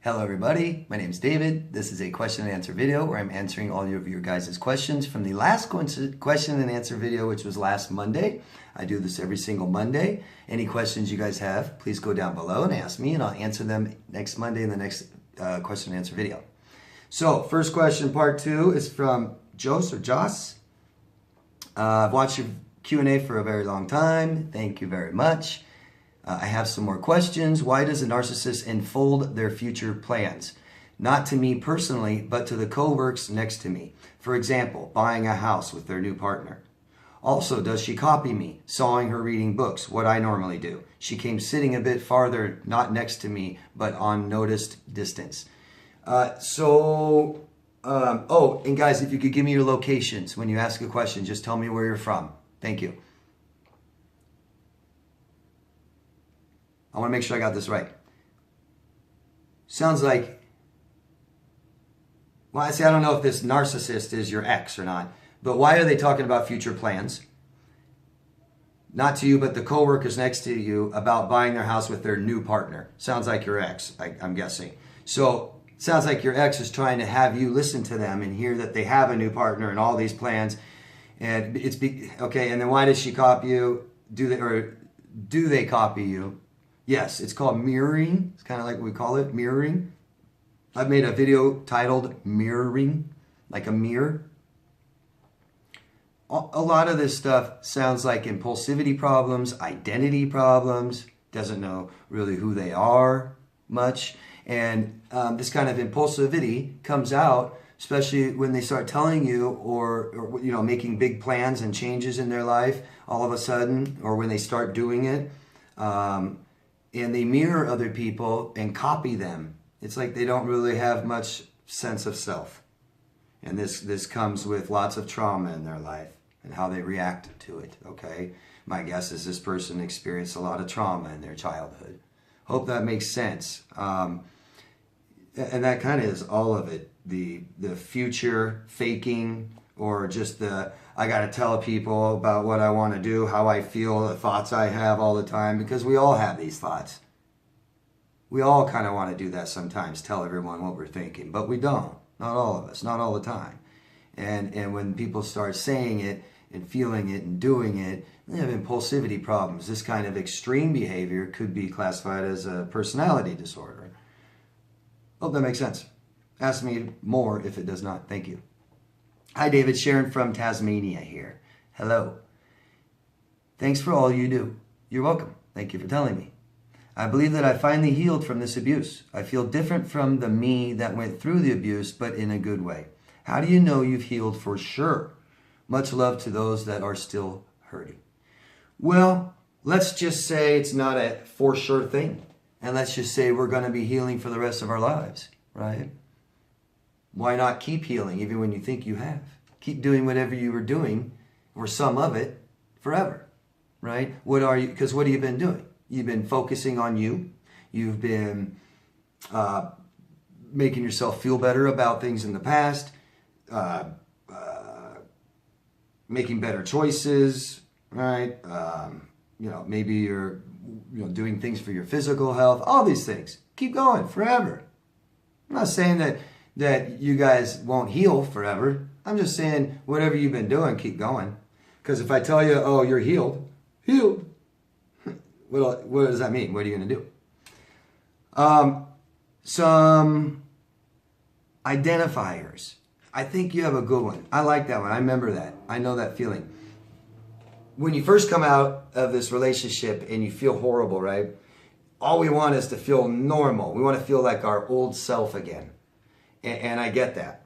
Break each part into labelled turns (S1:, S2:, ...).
S1: Hello everybody, my name is David. This is a question and answer video where I'm answering all of your guys' questions from the last question and answer video, which was last Monday. I do this every single Monday. Any questions you guys have, please go down below and ask me and I'll answer them next Monday in the next question and answer video. So first question, part 2, is from Joss or Joss. I've watched your Q&A for a very long time. Thank you very much. I have some more questions. Why does a narcissist enfold their future plans? Not to me personally, but to the co-works next to me. For example, buying a house with their new partner. Also, does she copy me, sawing her reading books, what I normally do? She came sitting a bit farther, not next to me, but on noticed distance. Oh, and guys, if you could give me your locations when you ask a question, just tell me where you're from. Thank you. I want to make sure I got this right. Sounds like, well, I don't know if this narcissist is your ex or not, but why are they talking about future plans? Not to you, but the co-workers next to you about buying their house with their new partner. Sounds like your ex, I'm guessing. So it sounds like your ex is trying to have you listen to them and hear that they have a new partner and all these plans. And okay, and then why does she copy you? Do they copy you? Yes, it's called mirroring. It's kind of like we call it, mirroring. I've made a video titled Mirroring, like a mirror. A lot of this stuff sounds like impulsivity problems, identity problems, doesn't know really who they are much. And this kind of impulsivity comes out, especially when they start telling you or you know, making big plans and changes in their life all of a sudden, or when they start doing it. And they mirror other people and copy them. It's like they don't really have much sense of self. And this comes with lots of trauma in their life and how they react to it, okay? My guess is this person experienced a lot of trauma in their childhood. Hope that makes sense. And that kind of is all of it. The future faking, or just I got to tell people about what I want to do, how I feel, the thoughts I have all the time, because we all have these thoughts. We all kind of want to do that sometimes, tell everyone what we're thinking, but we don't. Not all of us, not all the time. And when people start saying it and feeling it and doing it, they have impulsivity problems. This kind of extreme behavior could be classified as a personality disorder. Hope that makes sense. Ask me more if it does not. Thank you. Hi, David. Sharon from Tasmania here. Hello. Thanks for all you do. You're welcome. Thank you for telling me. I believe that I finally healed from this abuse. I feel different from the me that went through the abuse, but in a good way. How do you know you've healed for sure? Much love to those that are still hurting. Well, let's just say it's not a for sure thing. And let's just say we're going to be healing for the rest of our lives, right? Why not keep healing even when you think you have? Keep doing whatever you were doing, or some of it, forever, right? Because what have you been doing? You've been focusing on you. You've been making yourself feel better about things in the past, making better choices, right? Maybe you're doing things for your physical health, all these things. Keep going forever. I'm not saying that you guys won't heal forever. I'm just saying whatever you've been doing, keep going. Because if I tell you, oh, you're healed, what does that mean? What are you going to do? Some identifiers. I think you have a good one. I like that one. I remember that. I know that feeling. When you first come out of this relationship and you feel horrible, right? All we want is to feel normal. We want to feel like our old self again. And I get that.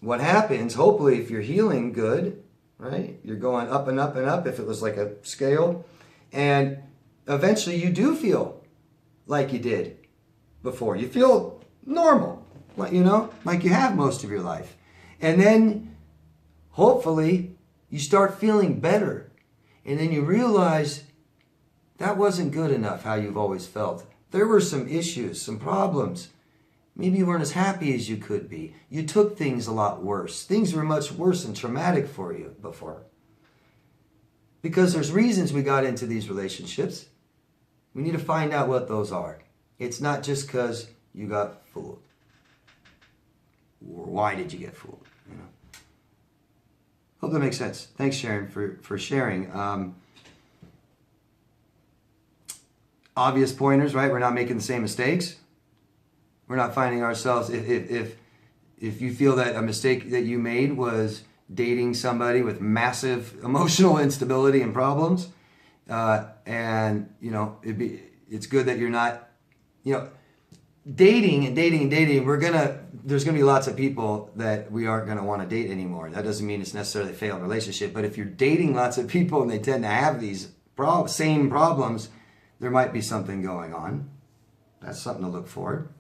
S1: What happens, hopefully, if you're healing good, right? You're going up and up and up, if it was like a scale. And eventually you do feel like you did before. You feel normal, like you have most of your life. And then, hopefully, you start feeling better. And then you realize that wasn't good enough, how you've always felt. There were some issues, some problems. Maybe you weren't as happy as you could be. You took things a lot worse. Things were much worse and traumatic for you before. Because there's reasons we got into these relationships. We need to find out what those are. It's not just because you got fooled? Or why did you get fooled? You know. Hope that makes sense. Thanks, Sharon, for sharing. Obvious pointers, right? We're not making the same mistakes. We're not finding ourselves, if you feel that a mistake that you made was dating somebody with massive emotional instability and problems, and you know, it's good that you're not, you know, dating. There's gonna be lots of people that we aren't gonna want to date anymore. That doesn't mean it's necessarily a failed relationship, but if you're dating lots of people and they tend to have these same problems, there might be something going on. That's something to look for.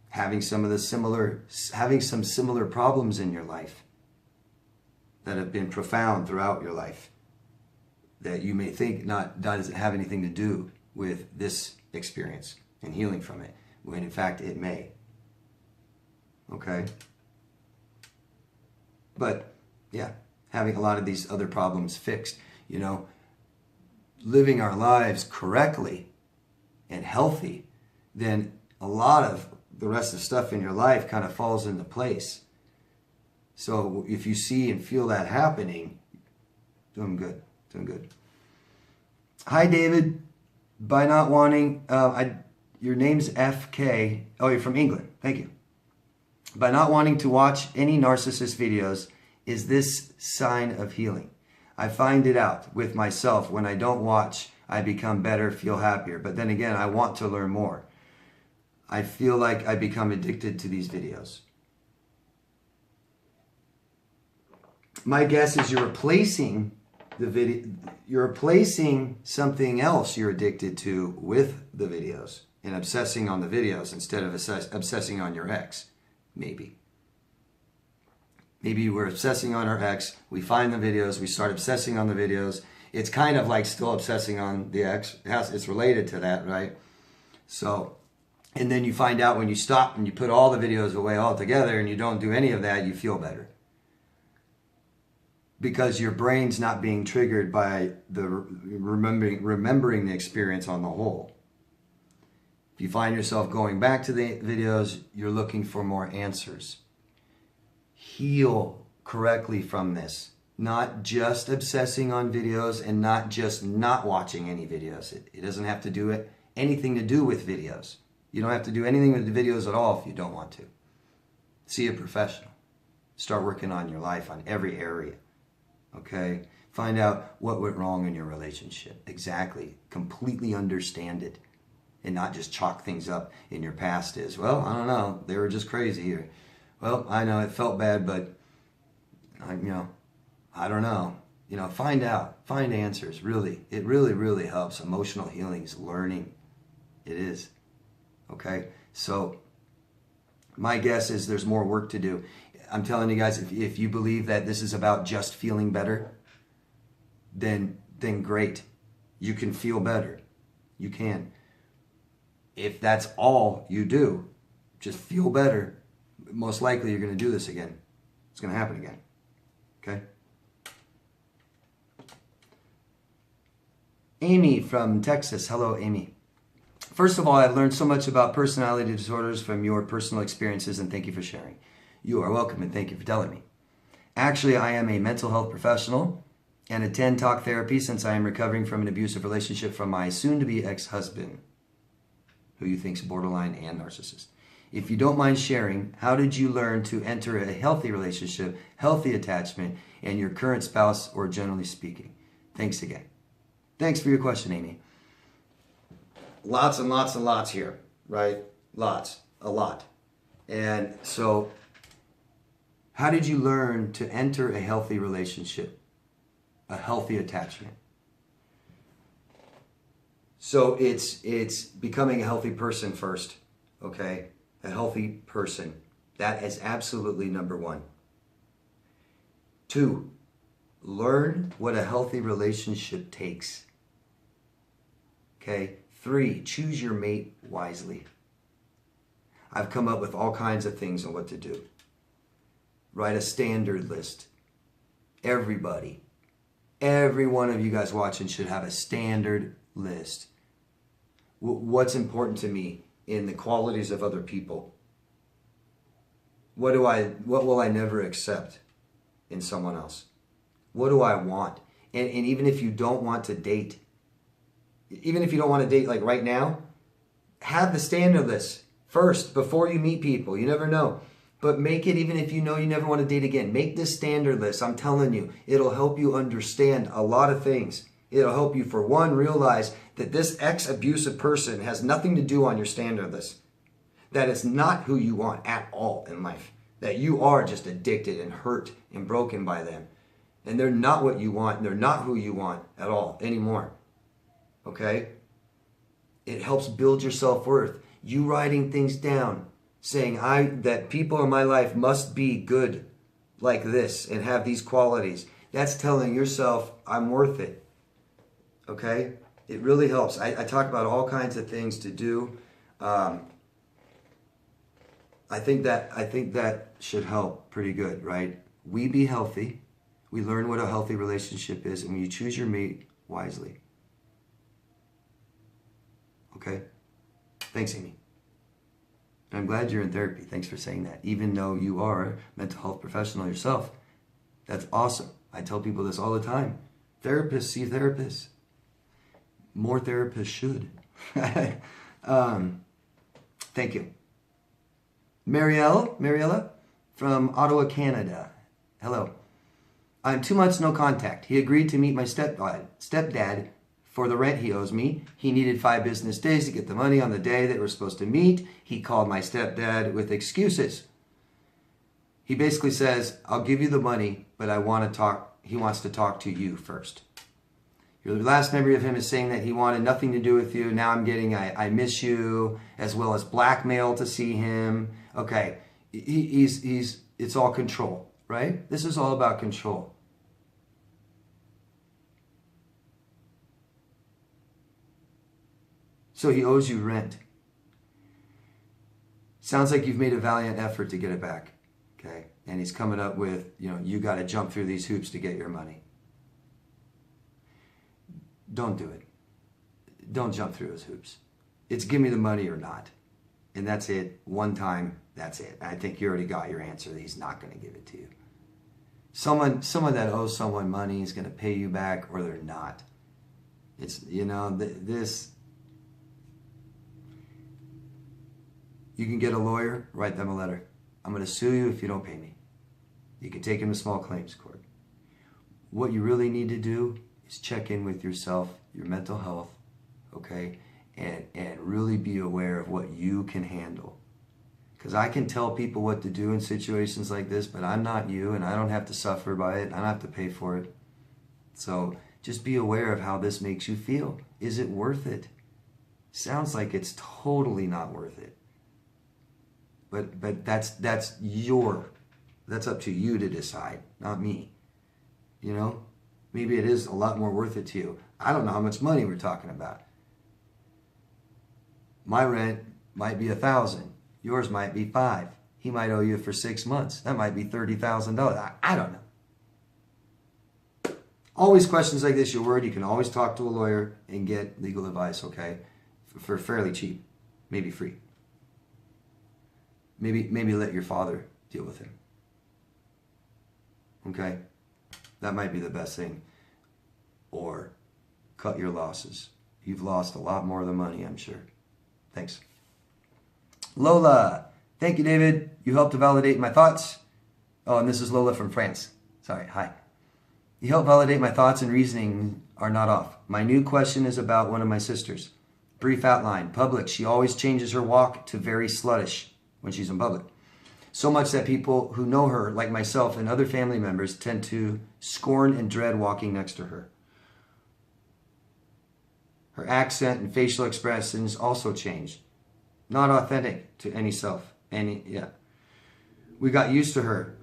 S1: Having some similar problems in your life that have been profound throughout your life that you may think doesn't have anything to do with this experience and healing from it, when in fact it may. Okay? But yeah, having a lot of these other problems fixed, you know, living our lives correctly and healthy, then a lot of the rest of the stuff in your life kind of falls into place. So if you see and feel that happening, doing good. Hi, David. By not wanting, your name's FK. Oh, you're from England. Thank you. By not wanting to watch any narcissist videos, is this sign of healing? I find it out with myself. When I don't watch, I become better, feel happier. But then again, I want to learn more. I feel like I become addicted to these videos. My guess is you're replacing the video. You're replacing something else you're addicted to with the videos and obsessing on the videos instead of obsessing on your ex. Maybe we're obsessing on our ex. We find the videos. We start obsessing on the videos. It's kind of like still obsessing on the ex. It's related to that, right? So, and then you find out when you stop and you put all the videos away altogether and you don't do any of that, you feel better. Because your brain's not being triggered by the remembering the experience on the whole. If you find yourself going back to the videos, you're looking for more answers. Heal correctly from this. Not just obsessing on videos and not just not watching any videos. It doesn't have to do anything to do with videos. You don't have to do anything with the videos at all if you don't want to. See a professional. Start working on your life, on every area. Okay? Find out what went wrong in your relationship. Exactly. Completely understand it. And not just chalk things up in your past as, well, I don't know, they were just crazy. Or, well, I know it felt bad, but, I don't know. Find out. Find answers, really. It really, really helps. Emotional healing is learning. It is. Okay? So, my guess is there's more work to do. I'm telling you guys, if you believe that this is about just feeling better, then great. You can feel better. You can. If that's all you do, just feel better, most likely you're going to do this again. It's going to happen again. Okay? Amy from Texas. Hello, Amy. First of all, I've learned so much about personality disorders from your personal experiences, and thank you for sharing. You are welcome, and thank you for telling me. Actually, I am a mental health professional and attend talk therapy since I am recovering from an abusive relationship from my soon-to-be ex-husband, who you think is borderline and narcissist. If you don't mind sharing, how did you learn to enter a healthy relationship, healthy attachment, and your current spouse, or generally speaking? Thanks again. Thanks for your question, Amy. Lots and lots and lots here, right? Lots, a lot. And so, how did you learn to enter a healthy relationship, a healthy attachment? So it's becoming a healthy person first, okay? A healthy person. That is absolutely number one. 2, learn what a healthy relationship takes. Okay? 3, choose your mate wisely. I've come up with all kinds of things on what to do. Write a standard list. Every one of you guys watching should have a standard list. What's important to me? in the qualities of other people. What will I never accept in someone else? What do I want? And even if you don't want to date, even if you don't want to date like right now, have the standard list first before you meet people. You never know. But make it, even if you know you never want to date again, make the standard list. I'm telling you, it'll help you understand a lot of things. It'll help you, for one, realize that this ex-abusive person has nothing to do on your standard list. That it's not who you want at all in life. That you are just addicted and hurt and broken by them. And they're not what you want. And they're not who you want at all anymore. Okay? It helps build your self-worth. You writing things down, saying that people in my life must be good like this and have these qualities. That's telling yourself, I'm worth it. Okay? It really helps. I talk about all kinds of things to do. I think that should help pretty good, right? We be healthy. We learn what a healthy relationship is, and you choose your mate wisely. Okay? Thanks, Amy. And I'm glad you're in therapy. Thanks for saying that. Even though you are a mental health professional yourself, that's awesome. I tell people this all the time. Therapists see therapists. More therapists should. Thank you. Mariella from Ottawa, Canada. Hello. I'm 2 months no contact. He agreed to meet my stepdad for the rent he owes me. He needed 5 business days to get the money on the day that we're supposed to meet. He called my stepdad with excuses. He basically says, I'll give you the money, but he wants to talk to you first. Your last memory of him is saying that he wanted nothing to do with you. Now I'm getting I miss you, as well as blackmail to see him. Okay, it's all control, right? This is all about control. So he owes you rent. Sounds like you've made a valiant effort to get it back, okay? And he's coming up with, you got to jump through these hoops to get your money. Don't do it. Don't jump through those hoops. It's give me the money or not. And that's it. One time, that's it. I think you already got your answer that he's not going to give it to you. Someone that owes someone money is going to pay you back, or they're not. It's, this... You can get a lawyer, write them a letter. I'm going to sue you if you don't pay me. You can take him to small claims court. What you really need to do is check in with yourself, your mental health, okay? And really be aware of what you can handle. Because I can tell people what to do in situations like this, but I'm not you, and I don't have to suffer by it. I don't have to pay for it. So just be aware of how this makes you feel. Is it worth it? Sounds like it's totally not worth it. But that's up to you to decide, not me. Maybe it is a lot more worth it to you. I don't know how much money we're talking about. My rent might be $1,000. Yours might be $5,000. He might owe you for 6 months. That might be $30,000. I don't know. Always questions like this, you're worried. You can always talk to a lawyer and get legal advice, okay? For fairly cheap, maybe free. Maybe let your father deal with him. Okay? That might be the best thing. Or cut your losses. You've lost a lot more than money, I'm sure. Thanks. Lola. Thank you, David. You helped to validate my thoughts. Oh, and this is Lola from France. Sorry. Hi. You helped validate my thoughts and reasoning are not off. My new question is about one of my sisters. Brief outline. Public. She always changes her walk to very sluttish when she's in public. So much that people who know her, like myself and other family members, tend to scorn and dread walking next to her. Her accent and facial expressions also changed. Not authentic to any self. We got used to her.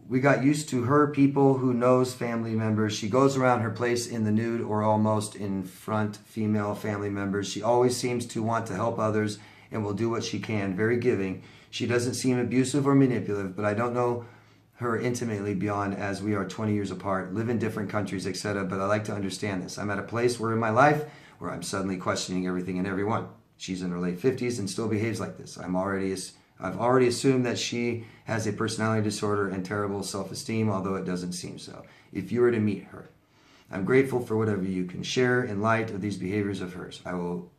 S1: We got used to her, people who knows family members. She goes around her place in the nude or almost in front female family members. She always seems to want to help others and will do what she can. Very giving. She doesn't seem abusive or manipulative, but I don't know her intimately beyond as we are 20 years apart, live in different countries, etc. But I like to understand this. I'm at a place where in my life where I'm suddenly questioning everything and everyone. She's in her late 50s and still behaves like this. I've already assumed that she has a personality disorder and terrible self-esteem, although it doesn't seem so. If you were to meet her, I'm grateful for whatever you can share in light of these behaviors of hers. I will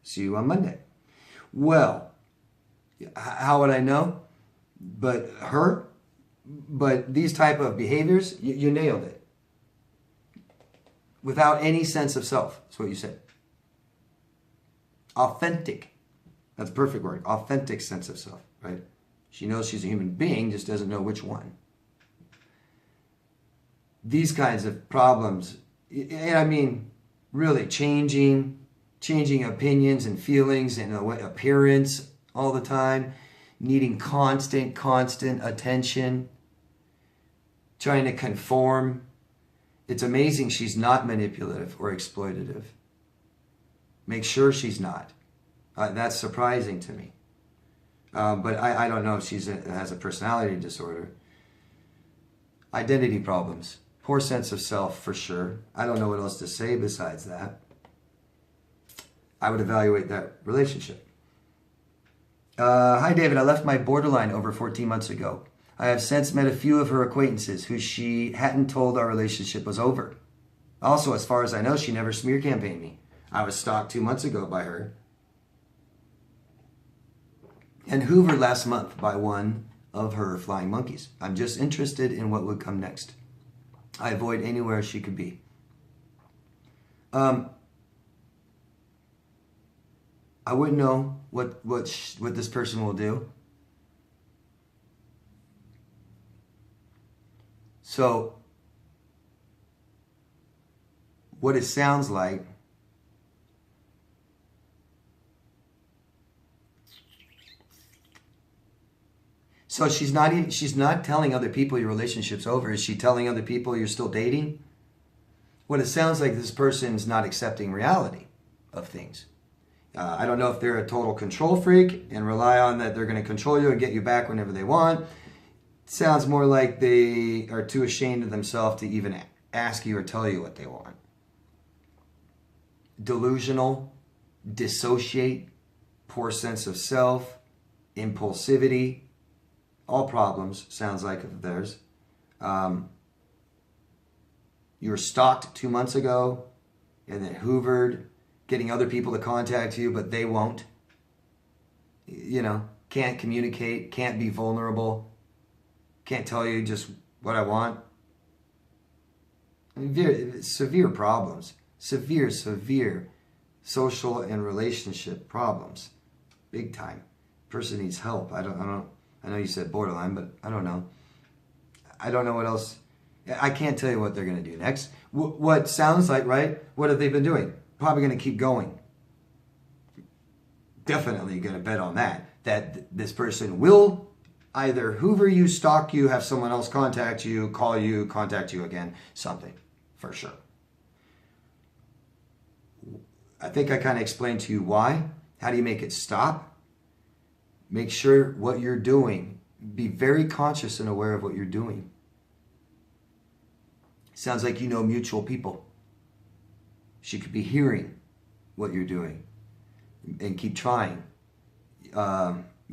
S1: see you on Monday. Well, how would I know? But these type of behaviors, you nailed it. Without any sense of self, that's what you said. Authentic. That's a perfect word. Authentic sense of self, right? She knows she's a human being, just doesn't know which one. These kinds of problems, and I mean, really changing opinions and feelings and appearance all the time, needing constant attention, trying to conform. It's amazing she's not manipulative or exploitative. Make sure she's not. That's surprising to me. But I don't know if she has a personality disorder. Identity problems. Poor sense of self, for sure. I don't know what else to say besides that. I would evaluate that relationship. Hi, David. I left my borderline over 14 months ago. I have since met a few of her acquaintances who she hadn't told our relationship was over. Also, as far as I know, she never smear campaigned me. I was stalked 2 months ago by her. And hoovered last month by one of her flying monkeys. I'm just interested in what would come next. I avoid anywhere she could be. I wouldn't know what this person will do. So, what it sounds like, so she's not telling other people your relationship's over. Is she telling other people you're still dating? What it sounds like, this person's not accepting reality of things. I don't know if they're a total control freak and rely on that they're going to control you and get you back whenever they want. It sounds more like they are too ashamed of themselves to even ask you or tell you what they want. Delusional, dissociate, poor sense of self, impulsivity, all problems, sounds like, of theirs. You were stalked 2 months ago and then hoovered, getting other people to contact you, but they won't. You know, can't communicate, can't be vulnerable, can't tell you just what I want. I mean, severe problems. Severe social and relationship problems. Big time. Person needs help. I know you said borderline, but I don't know. I don't know what else. I can't tell you what they're going to do next. What sounds like, right? What have they been doing? Probably going to keep going. Definitely going to bet on that this person will either hoover you, stalk you, have someone else contact you, call you, contact you again, something, for sure. I think I kind of explained to you why. How do you make it stop? Make sure what you're doing. Be very conscious and aware of what you're doing. Sounds like you know mutual people. She could be hearing what you're doing and keep trying. You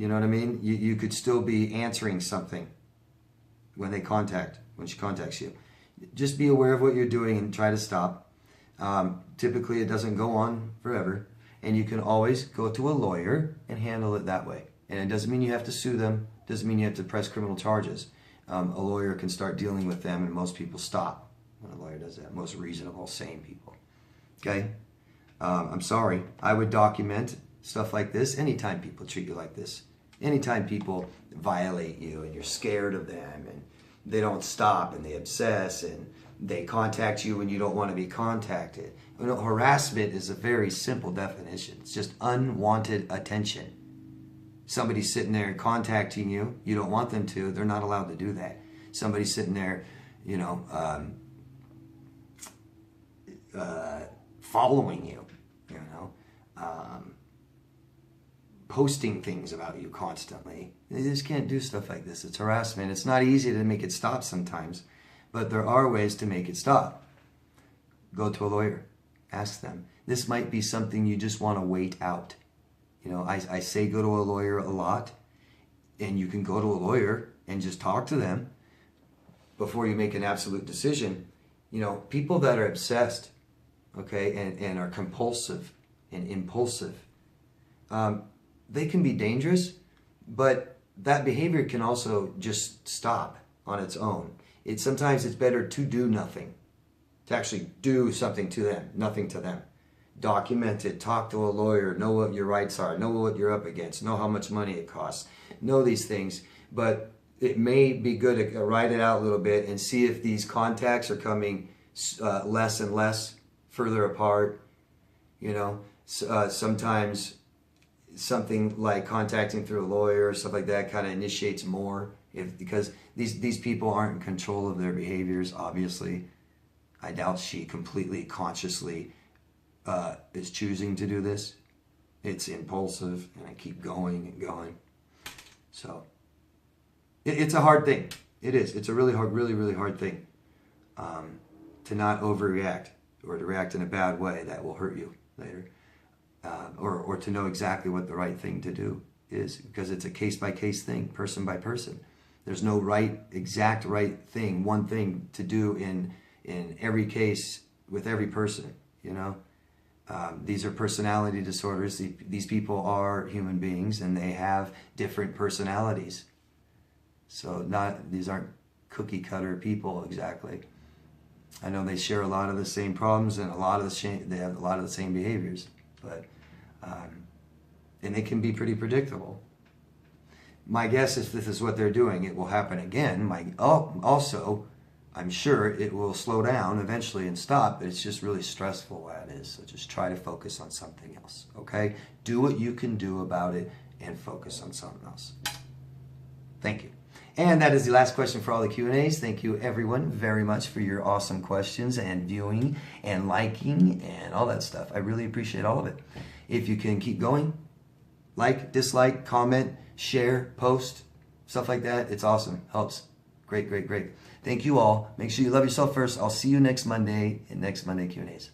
S1: know what I mean? You could still be answering something when she contacts you. Just be aware of what you're doing and try to stop. Typically, it doesn't go on forever. And you can always go to a lawyer and handle it that way. And it doesn't mean you have to sue them. Doesn't mean you have to press criminal charges. A lawyer can start dealing with them, and most people stop when a lawyer does that. Most reasonable, sane people. Okay? I'm sorry. I would document stuff like this anytime people treat you like this. Anytime people violate you and you're scared of them and they don't stop and they obsess and they contact you when you don't want to be contacted. You know, harassment is a very simple definition. It's just unwanted attention. Somebody's sitting there contacting you. You don't want them to. They're not allowed to do that. Somebody's sitting there, you know, following you, you know, posting things about you constantly. You just can't do stuff like this. It's harassment. It's not easy to make it stop sometimes, but there are ways to make it stop. Go to a lawyer. Ask them. This might be something you just want to wait out. You know, I say go to a lawyer a lot, and you can go to a lawyer and just talk to them before you make an absolute decision. You know, people that are obsessed, okay, and are compulsive and impulsive, they can be dangerous, but that behavior can also just stop on its own. Sometimes it's better to do nothing, to actually do something to them, nothing to them. Document it, talk to a lawyer, know what your rights are, know what you're up against, know how much money it costs, know these things. But it may be good to write it out a little bit and see if these contacts are coming less and less, further apart. You know, sometimes something like contacting through a lawyer or stuff like that kind of initiates more, because these people aren't in control of their behaviors, obviously. I doubt she completely consciously is choosing to do this. It's impulsive, and I keep going and going. So it's a hard thing. It is. It's a really hard, really hard thing to not overreact or to react in a bad way that will hurt you later, or to know exactly what the right thing to do is, because it's a case-by-case thing, person by person. There's no exact right thing, one thing to do in every case with every person, you know. These are personality disorders. These people are human beings, and they have different personalities. So these aren't cookie cutter people exactly. I know they share a lot of the same problems and they have a lot of the same behaviors, but and it can be pretty predictable. My guess is if this is what they're doing, it will happen again. Also, I'm sure it will slow down eventually and stop, but it's just really stressful while it is. So just try to focus on something else, okay? Do what you can do about it and focus on something else. Thank you. And that is the last question for all the Q&As. Thank you, everyone, very much for your awesome questions and viewing and liking and all that stuff. I really appreciate all of it. If you can keep going, like, dislike, comment, share, post, stuff like that, it's awesome. Helps. Great. Thank you all. Make sure you love yourself first. I'll see you next Monday in next Monday Q&As.